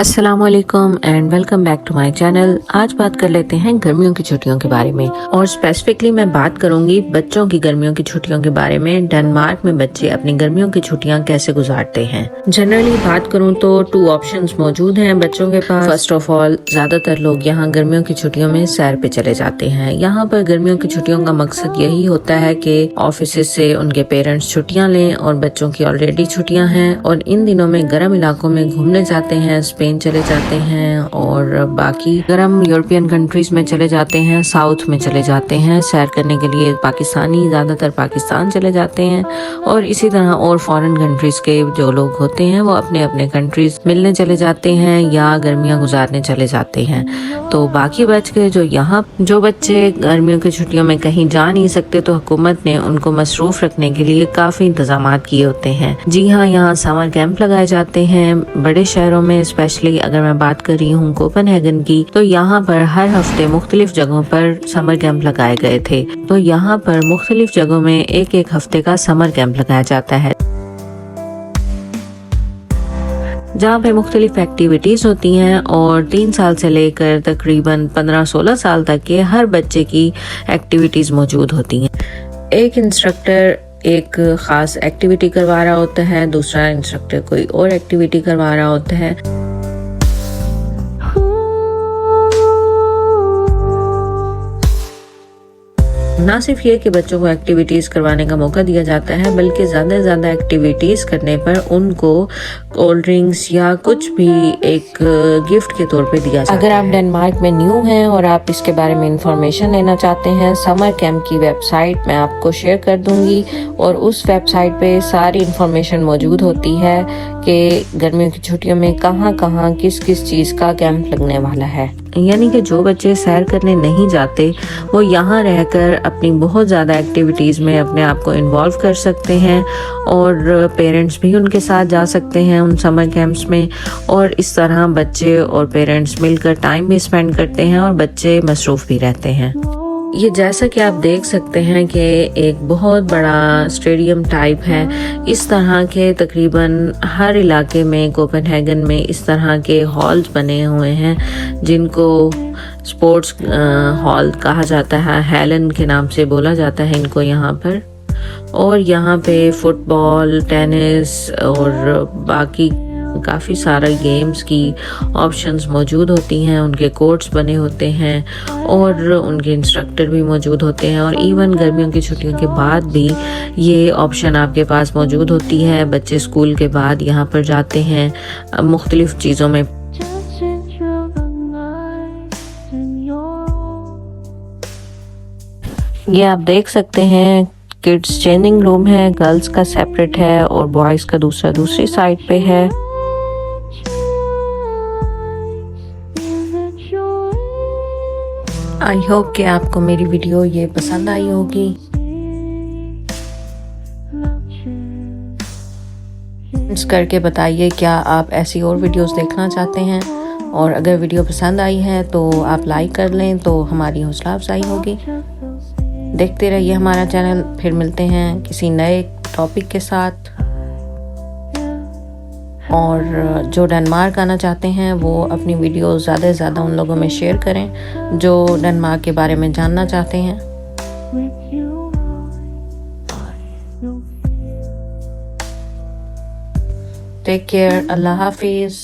अस्सलामुअलैकुम and welcome back to my channel. आज बात कर लेते हैं गर्मियों की छुट्टियों के बारे में और स्पेसिफिकली मैं बात करूंगी बच्चों की गर्मियों की छुट्टियों के बारे में। डेनमार्क में बच्चे अपनी गर्मियों की छुट्टियां कैसे गुजारते हैं। जनरली बात करूं तो 2 ऑप्शंस मौजूद हैं बच्चों के पास। फर्स्ट ऑफ ऑल, ज्यादातर लोग यहाँ गर्मियों की छुट्टियों में सैर पे चले जाते हैं। यहाँ पर गर्मियों की छुट्टियों का मकसद यही होता है कि ऑफिस से उनके पेरेंट्स छुट्टियाँ लें और बच्चों की ऑलरेडी छुट्टियाँ हैं और इन दिनों में गर्म इलाकों में घूमने जाते हैं, स्पेन चले जाते हैं और बाकी गर्म यूरोपियन कंट्रीज में चले जाते हैं, साउथ में चले जाते हैं सैर करने के लिए। पाकिस्तानी ज्यादातर पाकिस्तान चले जाते हैं और इसी तरह और फॉरेन कंट्रीज के जो लोग होते हैं वो अपने अपने कंट्रीज मिलने चले जाते हैं या गर्मियां गुजारने चले जाते हैं। तो बाकी बच के जो बच्चे गर्मियों की छुट्टियों में कहीं जा नहीं सकते तो हुकूमत ने उनको मसरूफ रखने के लिए काफी इंतजाम किए होते हैं। जी हाँ, यहाँ समर कैंप लगाए जाते हैं बड़े शहरों में। स्पेशली अगर मैं बात कर रही हूँ कोपेनहेगन की, तो यहाँ पर हर हफ्ते मुख्तलिफ जगहों पर समर कैंप लगाए गए थे। तो यहाँ पर मुख्तलिफ जगहों में एक हफ्ते का समर कैंप लगाया जाता है जहाँ पे मुख्तलिफ एक्टिविटीज होती हैं और 3 साल से लेकर तकरीबन 15-16 साल तक के हर बच्चे की एक्टिविटीज मौजूद होती हैं। एक इंस्ट्रक्टर एक खास एक्टिविटी करवा रहा होता है, दूसरा इंस्ट्रक्टर कोई और एक्टिविटी करवा रहा होता है। ना सिर्फ ये कि बच्चों को एक्टिविटीज करवाने का मौका दिया जाता है, बल्कि ज्यादा से ज्यादा एक्टिविटीज करने पर उनको कोल्ड ड्रिंक्स या कुछ भी एक गिफ्ट के तौर पे दिया जाता है। अगर आप डेनमार्क में न्यू हैं और आप इसके बारे में इंफॉर्मेशन लेना चाहते हैं, समर कैंप की वेबसाइट मैं आपको शेयर कर दूंगी और उस वेबसाइट पे सारी इंफॉर्मेशन मौजूद होती है कि गर्मियों की छुट्टियों में कहाँ कहाँ किस किस चीज का कैंप लगने वाला है। यानी कि जो बच्चे सैर करने नहीं जाते वो यहाँ रहकर अपनी बहुत ज़्यादा एक्टिविटीज़ में अपने आप को इन्वॉल्व कर सकते हैं और पेरेंट्स भी उनके साथ जा सकते हैं उन समर कैंप्स में। और इस तरह बच्चे और पेरेंट्स मिलकर टाइम भी स्पेंड करते हैं और बच्चे मसरूफ़ भी रहते हैं। ये जैसा कि आप देख सकते हैं कि एक बहुत बड़ा स्टेडियम टाइप है। इस तरह के तकरीबन हर इलाके में कोपेनहेगन में इस तरह के हॉल्स बने हुए हैं जिनको स्पोर्ट्स हॉल कहा जाता है। हेलन के नाम से बोला जाता है इनको यहाँ पर। और यहाँ पे फुटबॉल, टेनिस और बाकी काफ़ी सारे गेम्स की ऑप्शंस मौजूद होती हैं। उनके कोर्ट्स बने होते हैं और उनके इंस्ट्रक्टर भी मौजूद होते हैं। और इवन गर्मियों की छुट्टियों के बाद भी ये ऑप्शन आपके पास मौजूद होती है। बच्चे स्कूल के बाद यहाँ पर जाते हैं मुख्तलिफ चीज़ों में। ये आप देख सकते हैं किड्स चेंजिंग रूम है, गर्ल्स का सेपरेट है और बॉयज़ का दूसरी साइड पे है। आई होप कि आपको मेरी वीडियो ये पसंद आई होगी। करके बताइए क्या आप ऐसी और वीडियोस देखना चाहते हैं, और अगर वीडियो पसंद आई है तो आप लाइक कर लें तो हमारी हौसला अफजाई होगी। देखते रहिए हमारा चैनल। फिर मिलते हैं किसी नए टॉपिक के साथ। और जो डेनमार्क आना चाहते हैं वो अपनी वीडियो ज़्यादा से ज़्यादा उन लोगों में शेयर करें जो डेनमार्क के बारे में जानना चाहते हैं। टेक केयर, अल्लाह हाफिज़।